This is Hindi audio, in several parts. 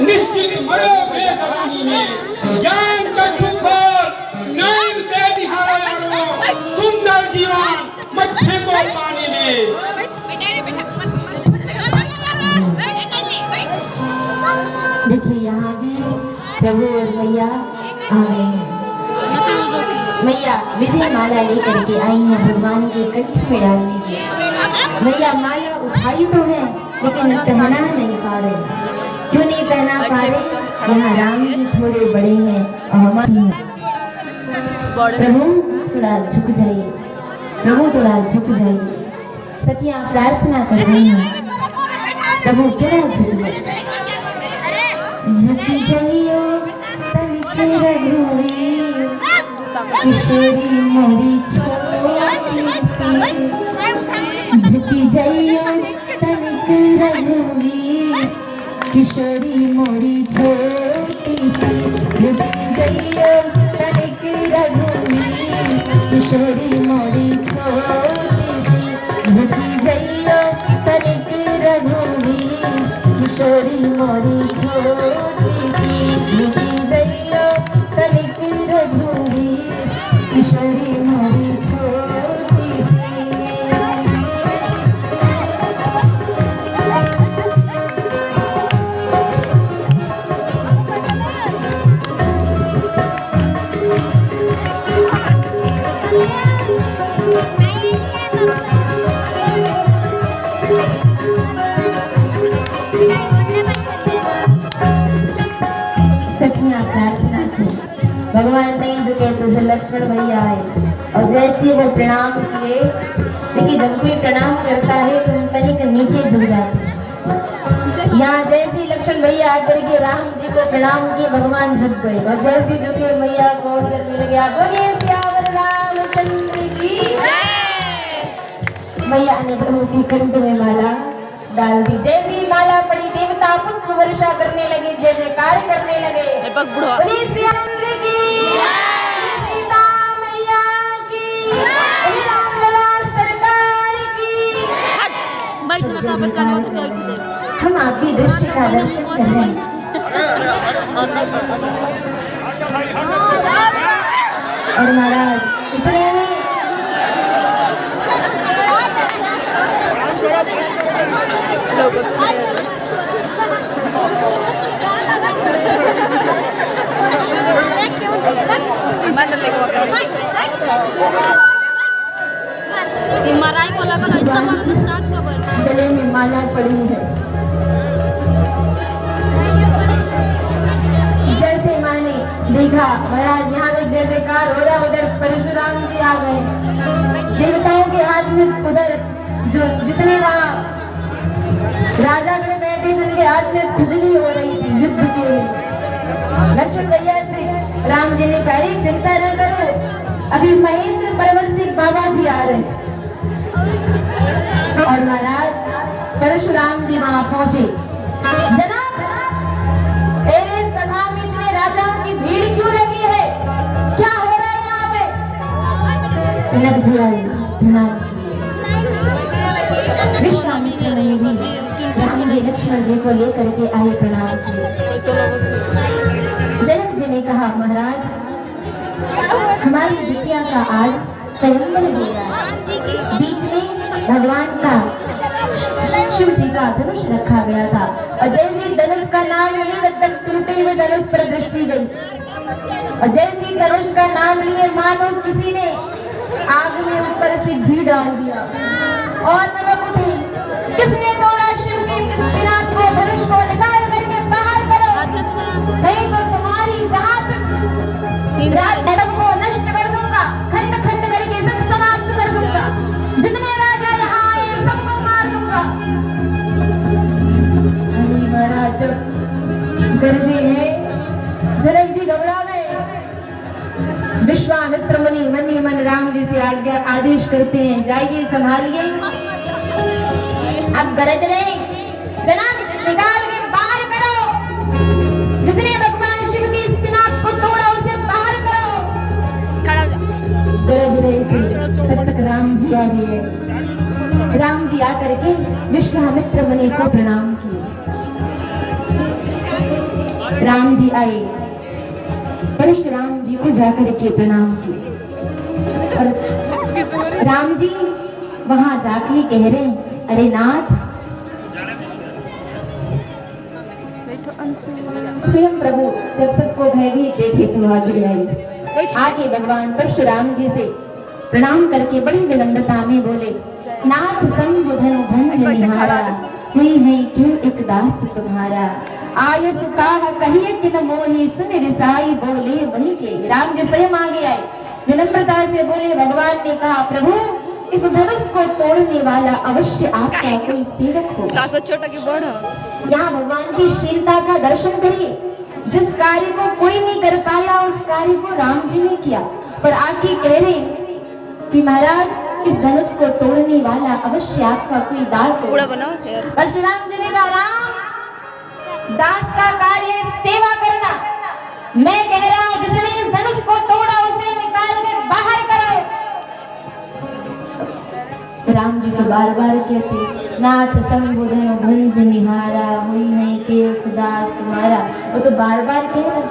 निश्चित मरोगे जवानी में ज्ञान चक्षु खोल नैन से निहारो यारो सुंदर जीवन मत फेंको पानी में। देखिए यहाँ भी प्रभु और मैया आ गए हैं। मैया विजय माला लेकर के आई है भगवान के कंठ में डालने के। मैया माला उठाई तो है लेकिन पहना नहीं पा रहे। क्यों नहीं पहना पा रहे? यहाँ राम जी थोड़े बड़े हैं और हमारे प्रभु थोड़ा झुक जाइए, प्रभु थोड़ा झुक जाइए। सखियाँ प्रार्थना कर रही हैं, प्रभु थोड़ा झुक जाइए। झुकी जाइयो तनिक रघुवीर किशोरी मोरी छोटी सी। झुकी जाइयो तनिक रघुवीर किशोरी मोरी छोटी सी। झुकी जाइयो तनिक रघुवीर किशोरी मोरी छोटी सी। झुकी जाइयो तनिक रघुवीर किशोरी मोरी छोटी सी। झुकी जाइयो तनिक रघुवीर किशोरी मोरी छोटी सी। भगवान नहीं झुके तो लक्ष्मण भैया आए और जैसे वो प्रणाम किए, देखिए जब कोई प्रणाम करता है तो हम तनिक नीचे झुक जाते हैं। यहाँ जैसे लक्ष्मण भैया आकर के राम जी को प्रणाम किए, भगवान झुक गए और जैसे झुके मैया को अवसर मिल गया। बोलिए सियावर रामचंद्र की। मैया ने प्रभु की कंठ में माला डाल दी। जैसी माला पड़ी देवता पुष्प वर्षा करने लगे, जय जयकार करने लगे। बोलिए सियावर की, सीता मैया की, रामलला सरकार की। हम आपकी दृष्टि का दर्शन कर रहे हैं। और महाराज इतने में को लगा ऐसा मारो साथ कबर गले में माला पड़ी है। जैसे माने देखा महाराज यहाँ पे जय जयकार हो रहा, उधर परशुराम जी आ गए। देवताओं के हाथ में उधर जो जितने वहाँ राजा गण बैठे थे उनके हाथ में खुजली हो रही थी युद्ध के लिए। लक्ष्मण भैया से राम जी ने कहा चिंता न करो, अभी महेंद्र पर्वत से बाबा जी आ रहे हैं। और महाराज परशुराम जी वहां पहुंचे। जनाब तेरे सभा में इतने राजाओं की भीड़ क्यों लगी है, क्या हो रहा है यहाँ पे? जनक जी आए, विश्वामित्र ने भी राम जी लक्ष्मण जी को लेकर के आए, प्रणाम किए। जनक जी ने कहा महाराज हमारी बिटिया का आज स्वयंवर हो रहा है। बीच में भगवान का शिव जी का धनुष रखा गया था और जैसे धनुष का नाम लिए तब टूटे हुए धनुष पर दृष्टि गई और जैसे धनुष का नाम लिए मानो किसी ने आग में ऊपर से घी डाल दिया और नमक उठी। किसने तोड़ा शिव के किस पिनाक को, धनुष को निकाल करके बाहर करो, नहीं तो तुम्हारी जहां तक को नष्ट कर दूंगा, खंड खंड करके सब समाप्त कर दूंगा, जितने राजा यहाँ आए सबको मार दूंगा। महाराज गरजे है, जनक जी घबरा गए। विश्वामित्र मुनि मनी मन राम जी से आज्ञा आदेश करते हैं जाइए संभालिए। अब गरज रहे जनाब निकाल के बाहर करो, जिसने भगवान शिव की इस पिनाक को तोड़ा उसे बाहर करो। गरज रहे थे तब तक राम जी आ गए। राम जी आकर के विश्वामित्र मुनि को प्रणाम किए। राम जी आए, परशुराम जी को जाकर के प्रणाम किए और राम जी वहां जाके कह रहे हैं, अरे नाथ, स्वयं प्रभु जब सबको भयभीत देखे तो आगे आई। आगे भगवान परशुराम जी से प्रणाम करके बड़ी विनम्रता में बोले, नाथ संबुधन भंज निहारा, हुई है क्यों एक दास तुम्हारा। आयस काह कहिए कि न मोही, सुन रिसाई बोले वही के। राम जी स्वयं आगे आए, विनम्रता से बोले। भगवान ने कहा, प्रभु इस धनुष को तोड़ने वाला अवश्य आपका कोई सेवक हो। छोटा की बड़ा यहाँ भगवान की शीलता का दर्शन करिए। जिस कार्य को कोई नहीं कर पाया उस कार्य को राम जी ने किया, पर आके कह रहे कि महाराज इस धनुष को तोड़ने वाला अवश्य आपका कोई दास हो। परशुराम जी ने कहा, राम, दास का कार्य सेवा करना। मैं कह रहा हूं जिसने इस धनुष को तोड़ा उसे निकाल के बाहर करो। राम जी तो बार बार कहते, नाथ संबोधन भंज निहारा, हुई नहीं के दास तुम्हारा। वो तो बार बार कह रहे,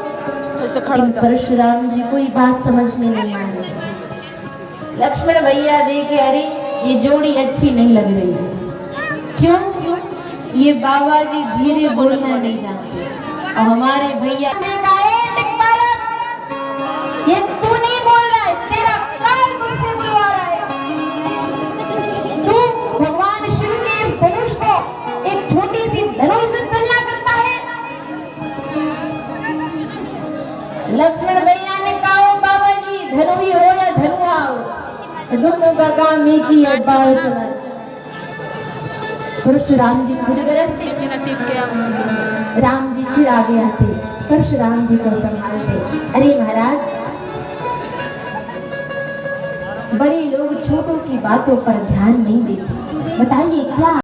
परशुराम जी कोई बात समझ में नहीं आ रही। लक्ष्मण भैया देखे, अरे ये जोड़ी अच्छी नहीं लग रही है। क्यों? ये बाबा जी धीरे बोलना नहीं जानते और हमारे भैया ये तू नहीं बोल रहा है, तेरा काल गुस्से बुलवा रहा है। तू भगवान शिव के इस धनुष को एक छोटी सी धनुष से तुलना करता है। लक्ष्मण भैया ने कहा, बाबा जी धनु ही हो या धनुआ हो, दोनों का काम एक ही है, बाल चला। परशुराम जी खुद गरजते, राम जी फिर आगे आते, परशुराम जी को संभालते। अरे महाराज, बड़े लोग छोटों की बातों पर ध्यान नहीं देते, बताइए क्या